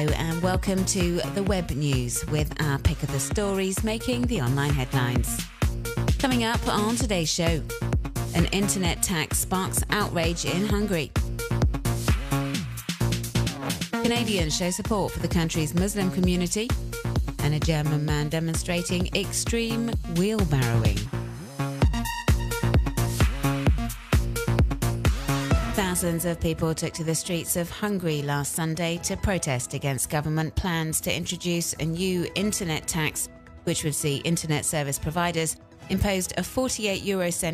and welcome to the Web News with our pick of the stories making the online headlines. Coming up on today's show, an internet tax sparks outrage in Hungary. Canadians show support for the country's Muslim community, and a German man demonstrating extreme wheel-barrowing. Thousands of people took to the streets of Hungary last Sunday to protest against government plans to introduce a new internet tax, which would see internet service providers imposed a 48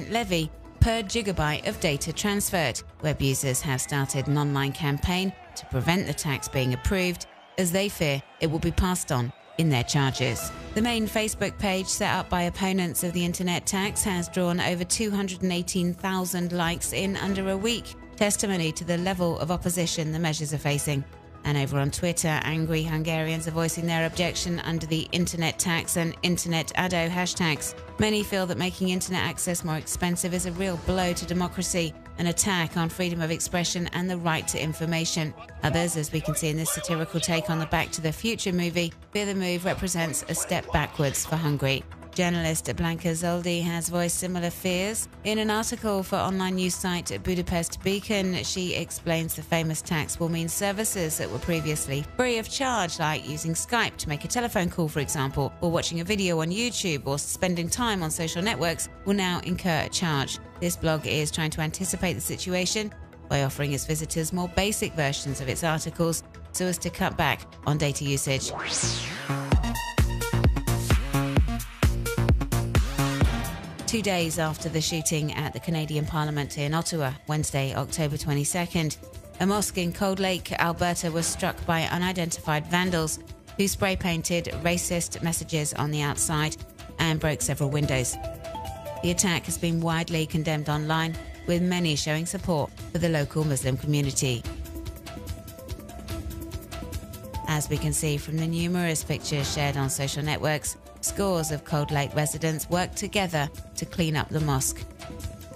levy per gigabyte of data transferred. Web users have started an online campaign to prevent the tax being approved, as they fear it will be passed on in their charges. The main Facebook page set up by opponents of the internet tax has drawn over 218,000 likes in under a week, testimony to the level of opposition the measures are facing. And over on Twitter, angry Hungarians are voicing their objection under the internet tax and internet ado hashtags. Many feel that making internet access more expensive is a real blow to democracy, an attack on freedom of expression and the right to information. Others, as we can see in this satirical take on the Back to the Future movie, fear the move represents a step backwards for Hungary. Journalist Blanca Zoldi has voiced similar fears. In an article for online news site Budapest Beacon, she explains the famous tax will mean services that were previously free of charge, like using Skype to make a telephone call, for example, or watching a video on YouTube or spending time on social networks, will now incur a charge. This blog is trying to anticipate the situation by offering its visitors more basic versions of its articles so as to cut back on data usage. 2 days after the shooting at the Canadian Parliament in Ottawa, Wednesday, October 22nd, a mosque in Cold Lake, Alberta was struck by unidentified vandals who spray-painted racist messages on the outside and broke several windows. The attack has been widely condemned online, with many showing support for the local Muslim community. As we can see from the numerous pictures shared on social networks, scores of Cold Lake residents worked together to clean up the mosque.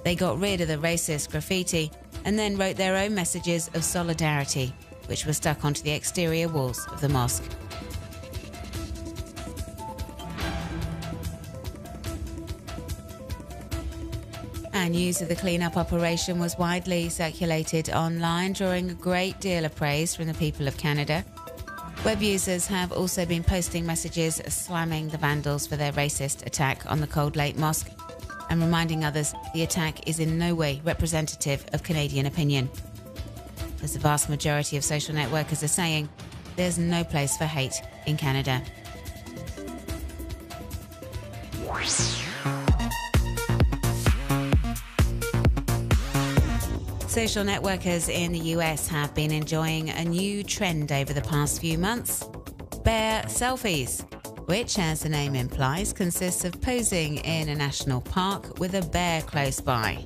They got rid of the racist graffiti and then wrote their own messages of solidarity, which were stuck onto the exterior walls of the mosque. And news of the clean-up operation was widely circulated online, drawing a great deal of praise from the people of Canada. Web users have also been posting messages slamming the vandals for their racist attack on the Cold Lake Mosque and reminding others the attack is in no way representative of Canadian opinion. As the vast majority of social networkers are saying, there's no place for hate in Canada. Social networkers in the US have been enjoying a new trend over the past few months: bear selfies, which, as the name implies, consists of posing in a national park with a bear close by.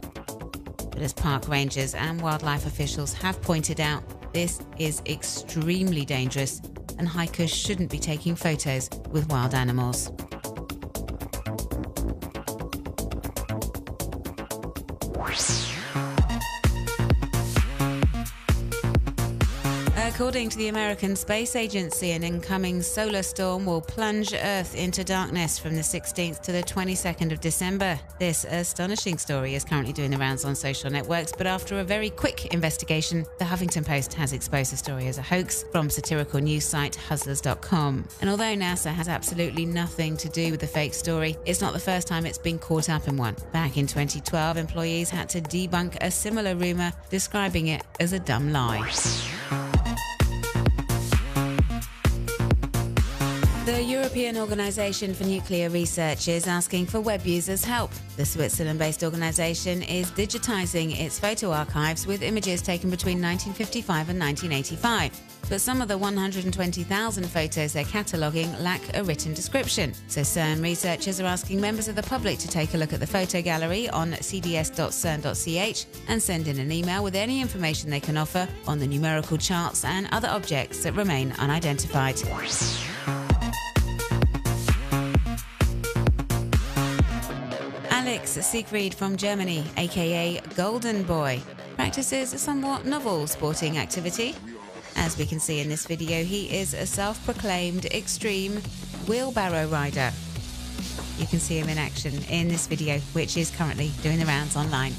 But as park rangers and wildlife officials have pointed out, this is extremely dangerous and hikers shouldn't be taking photos with wild animals. According to the American Space Agency, an incoming solar storm will plunge Earth into darkness from the 16th to the 22nd of December. This astonishing story is currently doing the rounds on social networks, but after a very quick investigation, the Huffington Post has exposed the story as a hoax from satirical news site Hustlers.com. And although NASA has absolutely nothing to do with the fake story, it's not the first time it's been caught up in one. Back in 2012, employees had to debunk a similar rumor, describing it as a dumb lie. The European Organisation for Nuclear Research is asking for web users' help. The Switzerland-based organisation is digitising its photo archives with images taken between 1955 and 1985. But some of the 120,000 photos they're cataloguing lack a written description. So CERN researchers are asking members of the public to take a look at the photo gallery on cds.cern.ch and send in an email with any information they can offer on the numerical charts and other objects that remain unidentified. Alex Siegfried from Germany, aka Golden Boy, practices a somewhat novel sporting activity. As we can see in this video, he is a self-proclaimed extreme wheelbarrow rider. You can see him in action in this video, which is currently doing the rounds online.